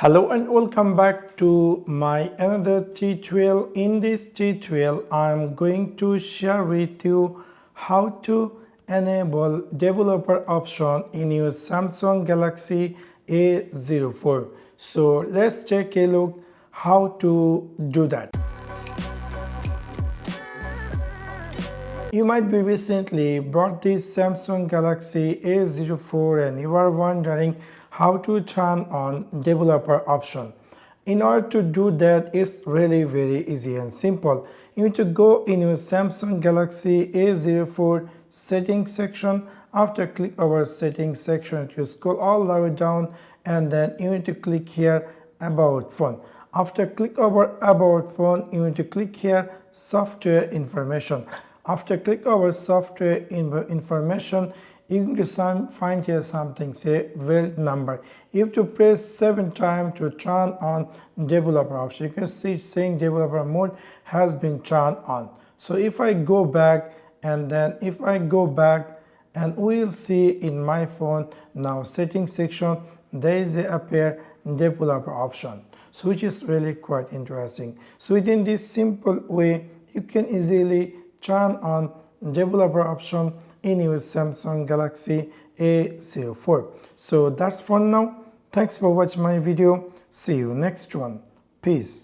Hello and welcome back to my another tutorial. In this tutorial I'm going to share with you how to enable developer option in your Samsung Galaxy A04. So let's take a look how to do that. You might be recently bought this Samsung Galaxy A04 and you are wondering how to turn on developer option. In order to do that, it's really very easy and simple. You need to go in your Samsung Galaxy A04 settings section. After click over settings section, you scroll all the way down and then you need to click here about phone. After click over about phone, you need to click here software information. After click over software information, you can find here something say world number. You have to press 7 times to turn on developer option. You can see it's saying developer mode has been turned on. So if I go back and we'll see in my phone now settings section there is a appear developer option, so which is really quite interesting. So within this simple way you can easily turn on developer option in your Samsung Galaxy A04. So that's for now. Thanks for watching my video. See you next one. Peace.